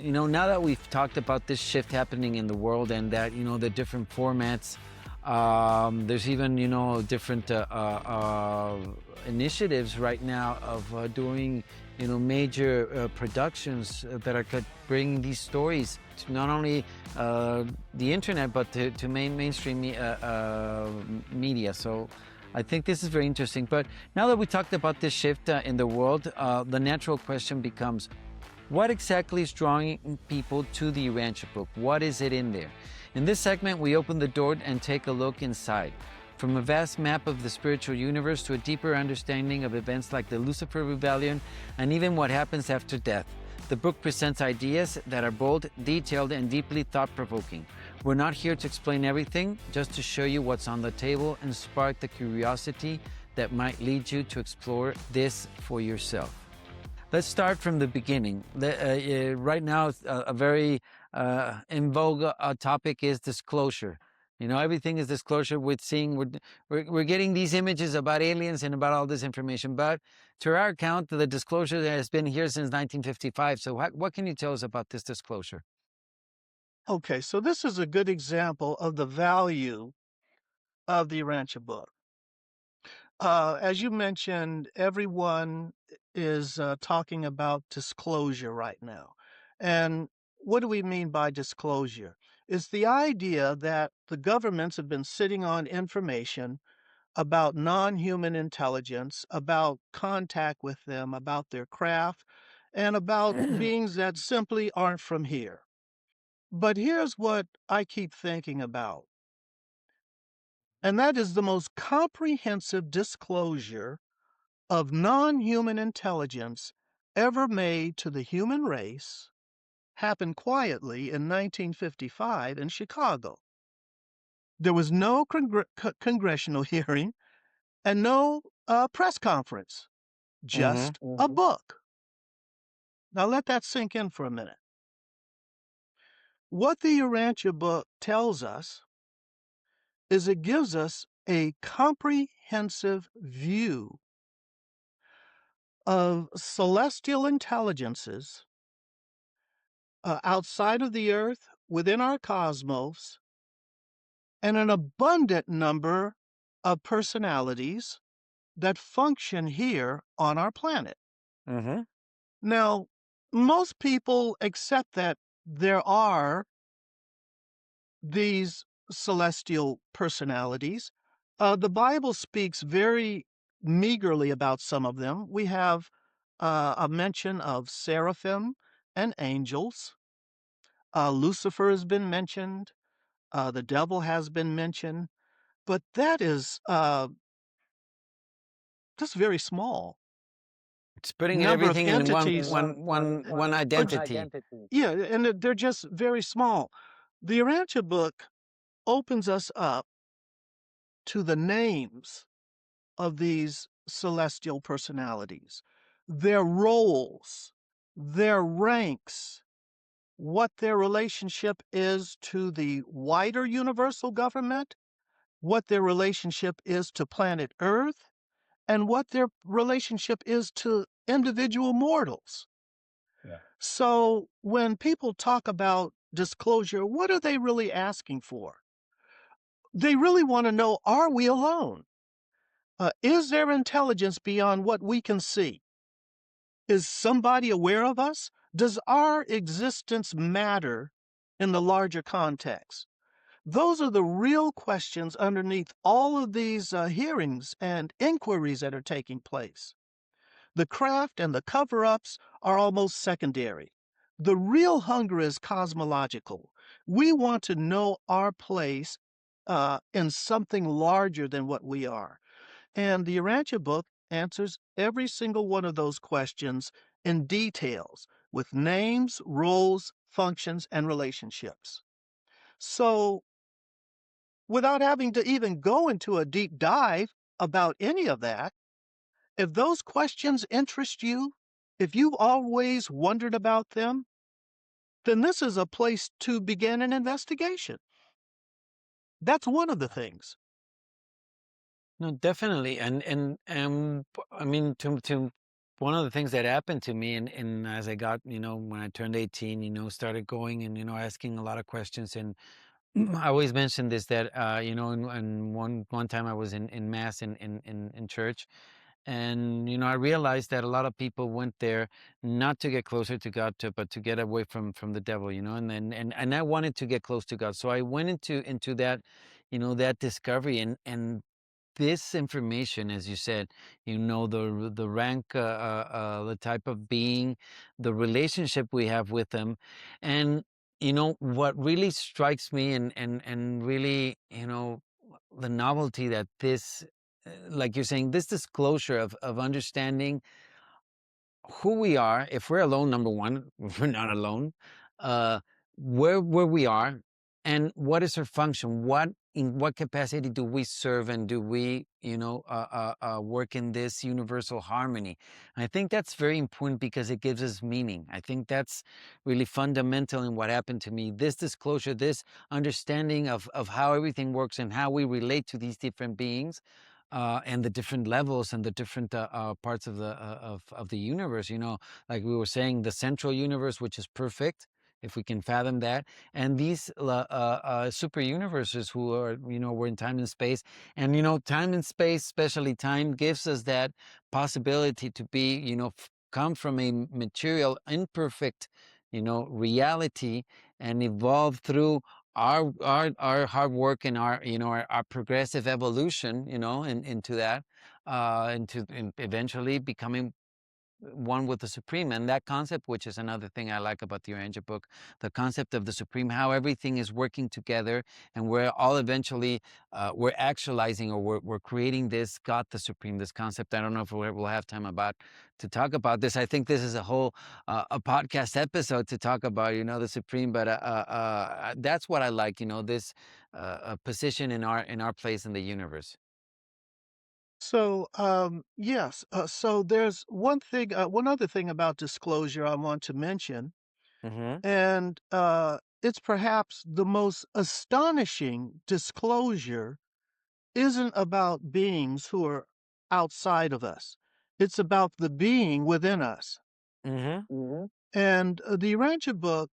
now that we've talked about this shift happening in the world and that, the different formats, there's even, different initiatives right now of doing, major productions that are bringing these stories to not only the internet, but to mainstream media. So I think this is very interesting. But now that we talked about this shift in the world, the natural question becomes, what exactly is drawing people to the Urantia Book? What is it in there? In this segment, we open the door and take a look inside. From a vast map of the spiritual universe to a deeper understanding of events like the Lucifer Rebellion and even what happens after death, the book presents ideas that are bold, detailed, and deeply thought-provoking. We're not here to explain everything, just to show you what's on the table and spark the curiosity that might lead you to explore this for yourself. Let's start from the beginning. Right now, a very in vogue topic is disclosure. Everything is disclosure. We're getting these images about aliens and about all this information. But to our account, the disclosure has been here since 1955. So what can you tell us about this disclosure? Okay, so this is a good example of the value of the Urantia Book. As you mentioned, everyone is talking about disclosure right now. And what do we mean by disclosure? It's the idea that the governments have been sitting on information about non-human intelligence, about contact with them, about their craft, and about beings that simply aren't from here. But here's what I keep thinking about, and that is the most comprehensive disclosure of non-human intelligence ever made to the human race happened quietly in 1955 in Chicago. There was no congressional hearing and no press conference, just a book. Now let that sink in for a minute. What the Urantia Book tells us is it gives us a comprehensive view of celestial intelligences outside of the earth, within our cosmos, and an abundant number of personalities that function here on our planet. Mm-hmm. Now, most people accept that there are these celestial personalities. The Bible speaks very meagerly about some of them. We have a mention of seraphim and angels. Lucifer has been mentioned. The devil has been mentioned. But that is just very small. It's putting Number of everything in entities. one identity. Yeah, and they're just very small. The Urantia Book opens us up to the names of these celestial personalities, their roles, their ranks, what their relationship is to the wider universal government, what their relationship is to planet Earth, and what their relationship is to individual mortals. Yeah. So when people talk about disclosure, what are they really asking for? They really want to know, are we alone? Is there intelligence beyond what we can see? Is somebody aware of us? Does our existence matter in the larger context? Those are the real questions underneath all of these hearings and inquiries that are taking place. The craft and the cover-ups are almost secondary. The real hunger is cosmological. We want to know our place in something larger than what we are. And the Urantia Book answers every single one of those questions in details with names, roles, functions, and relationships. So, without having to even go into a deep dive about any of that, if those questions interest you, if you've always wondered about them, then this is a place to begin an investigation. That's one of the things. No, definitely, and I mean to one of the things that happened to me, and as I got, when I turned 18, started going and, asking a lot of questions. And I always mention this, that, and one time I was in mass in church. And, I realized that a lot of people went there not to get closer to God, but to get away from the devil, and I wanted to get close to God. So I went into that, that discovery, and this information, as you said, the rank, the type of being, the relationship we have with them. And what really strikes me, and really, the novelty that this, like you're saying, this disclosure of understanding who we are. If we're alone, number one, we're not alone. uh where we are, and what is our function, in what capacity do we serve, and do we, work in this universal harmony. I think that's very important, because it gives us meaning. I think that's really fundamental in what happened to me, this disclosure, this understanding of how everything works, and how we relate to these different beings, and the different levels, and the different, parts of the universe. Like we were saying, the central universe, which is perfect, if we can fathom that, and these, super universes, who are, we're in time and space. And time and space, especially time, gives us that possibility to be, come from a material, imperfect, reality, and evolve through our hard work, and our, our progressive evolution, into that, eventually becoming one with the Supreme. And that concept, which is another thing I like about the Urantia book, the concept of the Supreme, how everything is working together, and we're all eventually, we're actualizing, or we're creating this God the Supreme, this concept. I don't know if we'll have time to talk about this. I think this is a whole, a podcast episode to talk about, the Supreme. But that's what I like, this, position in our place in the universe. So, yes. So there's one other thing about disclosure I want to mention, Hmm. and it's perhaps the most astonishing disclosure isn't about beings who are outside of us. It's about the being within us. Hmm. And the Urantia book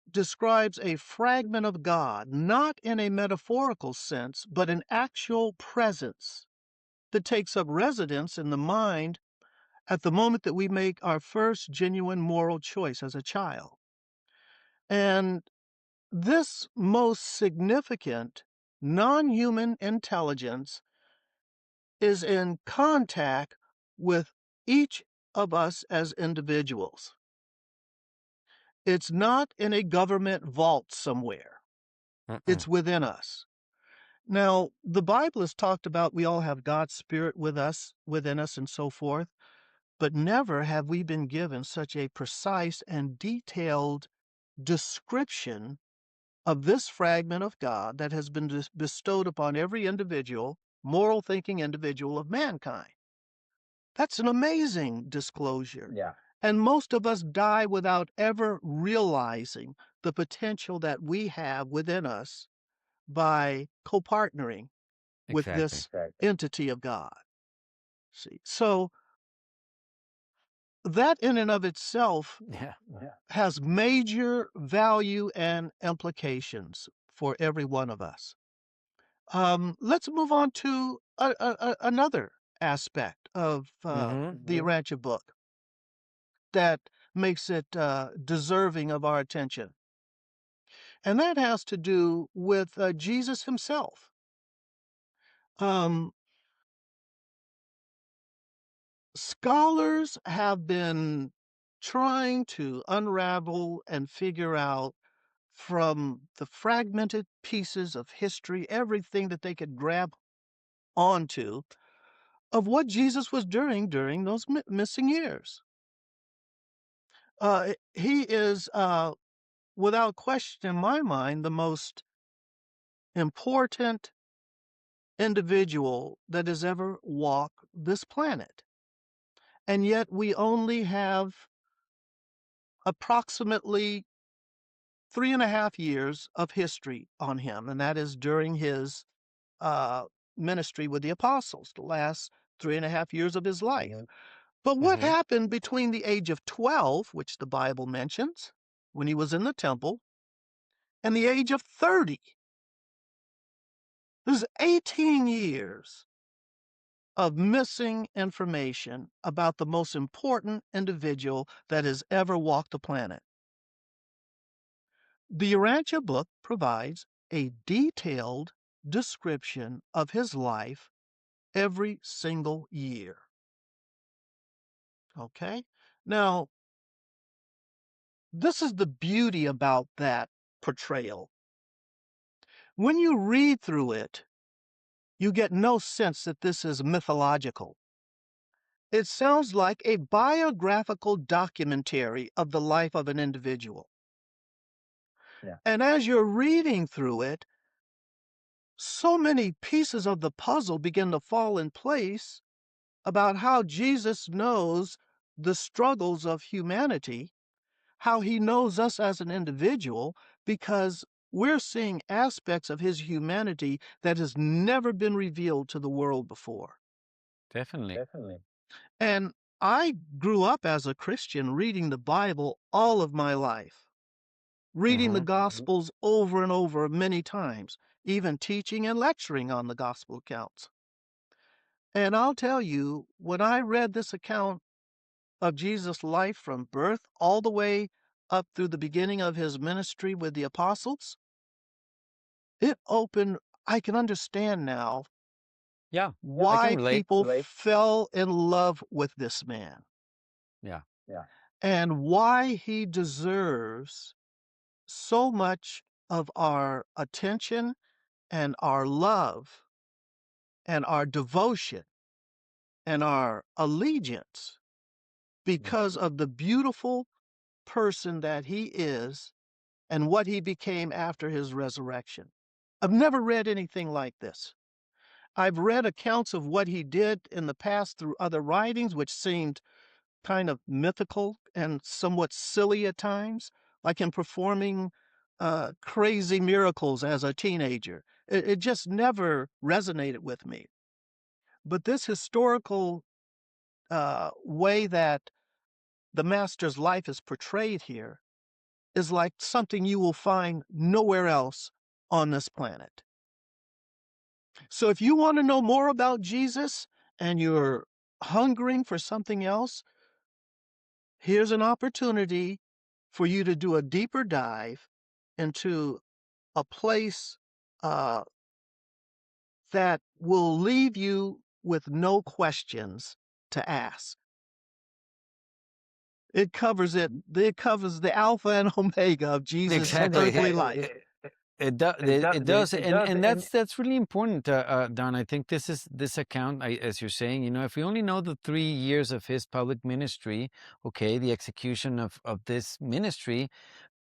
describes a fragment of God, not in a metaphorical sense, but an actual presence that takes up residence in the mind at the moment that we make our first genuine moral choice as a child. And this most significant non human intelligence is in contact with each of us as individuals. It's not in a government vault somewhere, Mm-mm. it's within us. Now, the Bible has talked about we all have God's Spirit with us, within us, and so forth, but never have we been given such a precise and detailed description of this fragment of God that has been bestowed upon every individual, moral thinking individual of mankind. That's an amazing disclosure. Yeah. And most of us die without ever realizing the potential that we have within us by co-partnering with Exactly. this entity of God. See, so that in and of itself Yeah. has major value and implications for every one of us. Let's move on to another aspect of the Urantia book that makes it deserving of our attention, and that has to do with Jesus himself. Um, Scholars have been trying to unravel and figure out from the fragmented pieces of history, everything that they could grab onto, of what Jesus was doing during those missing years. He is, without question in my mind, the most important individual that has ever walked this planet. And yet we only have approximately 3.5 years of history on him, and that is during his uh, ministry with the apostles, the last 3.5 years of his life. But what Hmm. happened between the age of 12, which the Bible mentions, when he was in the temple, and the age of 30? There's 18 years of missing information about the most important individual that has ever walked the planet. The Urantia book provides a detailed description of his life every single year. Okay? Now, this is the beauty about that portrayal. When you read through it, you get no sense that this is mythological. It sounds like a biographical documentary of the life of an individual. Yeah. And as you're reading through it, so many pieces of the puzzle begin to fall in place about how Jesus knows the struggles of humanity, how he knows us as an individual, because we're seeing aspects of his humanity that has never been revealed to the world before. Definitely. Definitely. And I grew up as a Christian reading the Bible all of my life, reading the Hmm. Gospels over and over many times, even teaching and lecturing on the Gospel accounts. And I'll tell you, when I read this account of Jesus' life from birth all the way up through the beginning of his ministry with the apostles, it opened, I can understand now Yeah, I can why relate. people fell in love with this man Yeah. Yeah. and why he deserves so much of our attention and our love and our devotion and our allegiance because of the beautiful person that he is and what he became after his resurrection. I've never read anything like this. I've read accounts of what he did in the past through other writings, which seemed kind of mythical and somewhat silly at times, like him performing crazy miracles as a teenager. It just never resonated with me. But this historical way that the master's life is portrayed here is like something you will find nowhere else on this planet. So if you want to know more about Jesus and you're hungering for something else, here's an opportunity for you to do a deeper dive into a place uh, that will leave you with no questions to ask. It covers it. It covers the alpha and omega of Jesus' Exactly. earthly life. It does, and And that's really important, Don. I think this account, as you're saying, if we only know the 3 years of his public ministry, okay, the execution of this ministry,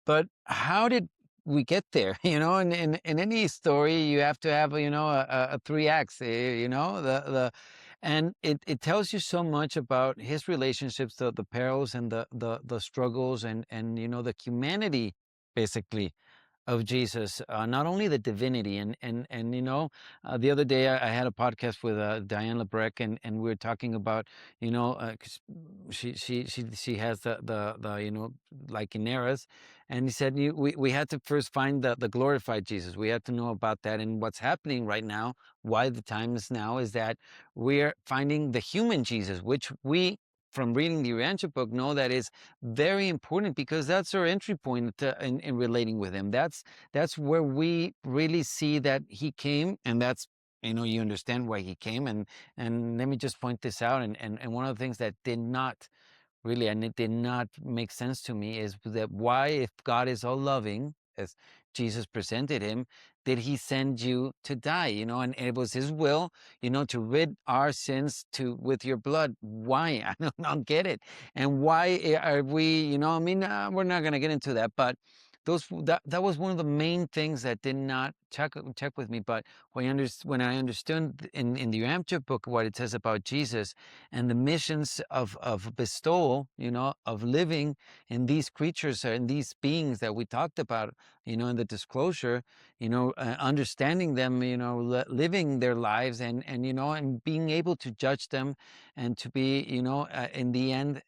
but how did we get there? In any story, you have to have a three acts. And it tells you so much about his relationships, the perils and the struggles, and the humanity, basically, of Jesus, not only the divinity, and the other day I had a podcast with Diane Lebrecq, and we were talking about 'cause she has the like in eras, and he said we had to first find the glorified Jesus. We had to know about that, and what's happening right now, why the time is now, is that we're finding the human Jesus, which we, from reading the Urantia book, know that is very important, because that's our entry point in relating with him. That's where we really see that he came, and that's you understand why he came. And let me just point this out. And one of the things that did not really, and it did not make sense to me, is that why, if God is all loving, as Jesus presented him, did he send you to die? And it was his will, to rid our sins with your blood. Why? I don't get it. And why are we, we're not going to get into that, but that was one of the main things that did not check with me. But when I understood in the Urantia book what it says about Jesus and the missions of bestowal, of living in these creatures and these beings that we talked about, in the disclosure, understanding them, living their lives and being able to judge them and to be, in the end,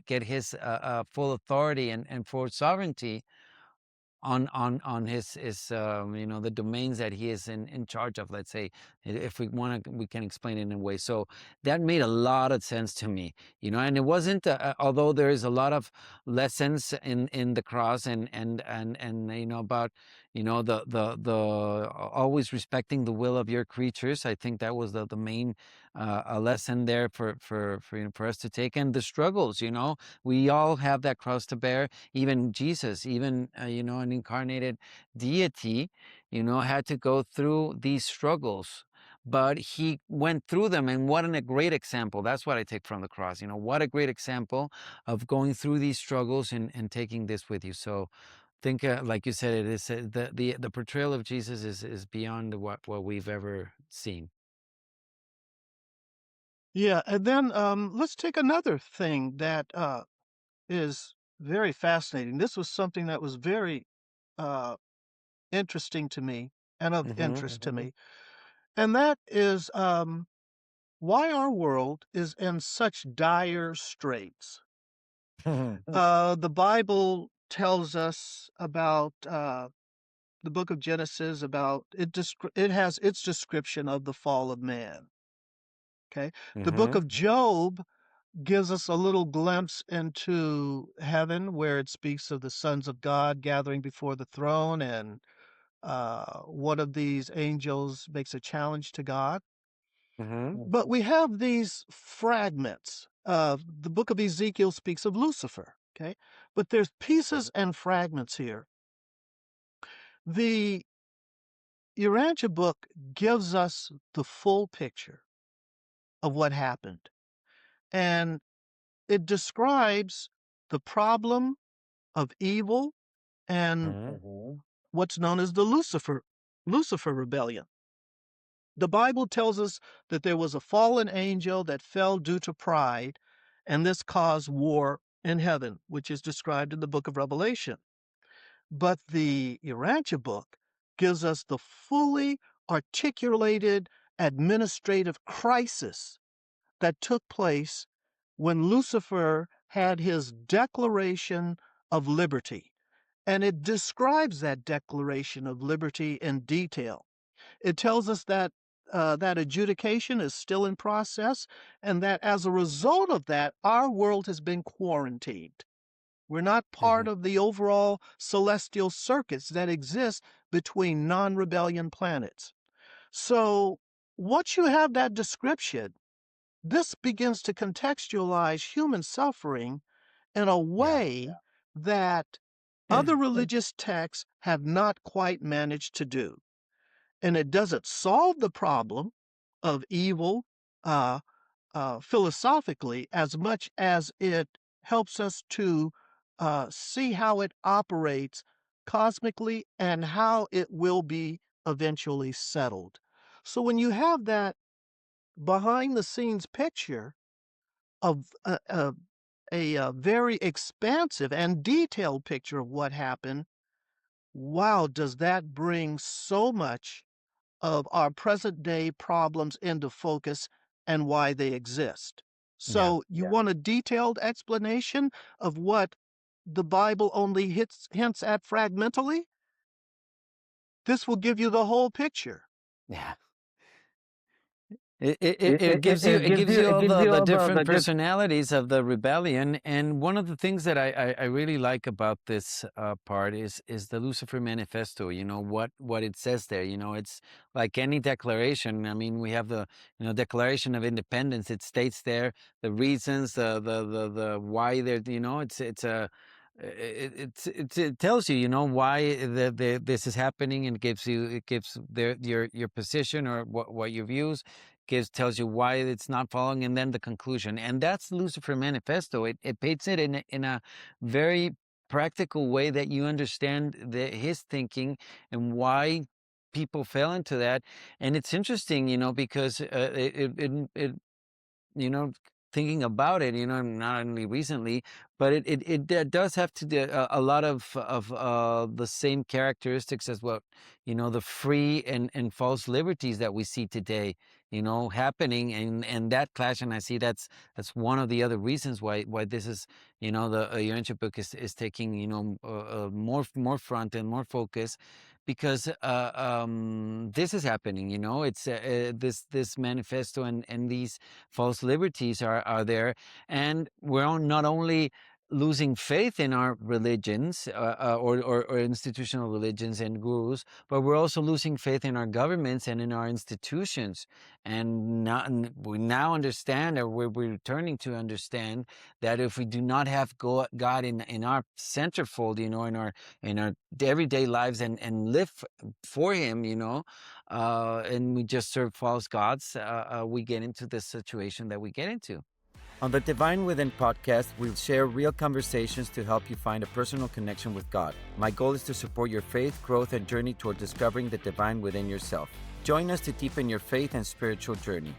get his full authority and full sovereignty on his the domains that he is in charge of. Let's say, if we want to, we can explain it in a way. So that made a lot of sense to me, and it wasn't although there is a lot of lessons in the cross and about the always respecting the will of your creatures. I think that was the main a lesson there for us to take, and the struggles. We all have that cross to bear. Even Jesus, even an incarnated deity, had to go through these struggles, but he went through them. And what a great example! That's what I take from the cross. What a great example of going through these struggles and taking this with you. So, think like you said, it is the portrayal of Jesus is beyond what we've ever seen. Yeah, and then let's take another thing that is very fascinating. This was something that was very uh, interesting to me and of Mm-hmm. interest to me, and that is why our world is in such dire straits. The Bible tells us about the book of Genesis about it. It has its description of the fall of man. Okay, the book Mm-hmm. of Job gives us a little glimpse into heaven, where it speaks of the sons of God gathering before the throne, and one of these angels makes a challenge to God. Mm-hmm. But we have these fragments. The book of Ezekiel speaks of Lucifer, okay? But there's pieces and fragments here. The Urantia book gives us the full picture of what happened, and it describes the problem of evil and what's known as the Lucifer Rebellion. The Bible tells us that there was a fallen angel that fell due to pride, and this caused war in heaven, which is described in the book of Revelation. But the Urantia book gives us the fully articulated administrative crisis that took place when Lucifer had his declaration of liberty. And it describes that declaration of liberty in detail. It tells us that that adjudication is still in process, and that as a result of that, our world has been quarantined. We're not Mm-hmm. part of the overall celestial circuits that exist between non rebellion planets. So, once you have that description, this begins to contextualize human suffering in a Yeah. way that other religious texts have not quite managed to do. And it doesn't solve the problem of evil uh, philosophically as much as it helps us to see how it operates cosmically and how it will be eventually settled. So when you have that behind the scenes picture of a very expansive and detailed picture of what happened, wow, does that bring so much of our present day problems into focus and why they exist. Yeah. So, you want a detailed explanation of what the Bible only hints at fragmentally? This will give you the whole picture. Yeah. It gives you It all gives you the all different the personalities of the rebellion. And one of the things that I really like about this part is the Lucifer Manifesto. What it says there. It's like any declaration. I mean, we have the Declaration of Independence. It states there the reasons, the why they're. It's a it tells you why this is happening, and it gives your position or what your views, tells you why it's not following, and then the conclusion. And that's Lucifer Manifesto. It paints it in a very practical way that you understand his thinking and why people fell into that. And it's interesting, because you know, thinking about it, not only recently, but it does have to do a lot of the same characteristics as what, the free and false liberties that we see today, happening, and that clash. And I see that's one of the other reasons why this is, the Urantia book is taking, more front and more focus, because this is happening. It's this manifesto and these false liberties are there, and we're not only losing faith in our religions, or institutional religions and gurus, but we're also losing faith in our governments and in our institutions. And we now understand, or we're turning to understand, that if we do not have God in our centerfold, in our everyday lives, and live for Him, and we just serve false gods, we get into this situation that we get into. On the Divine Within podcast, we'll share real conversations to help you find a personal connection with God. My goal is to support your faith, growth, and journey toward discovering the divine within yourself. Join us to deepen your faith and spiritual journey.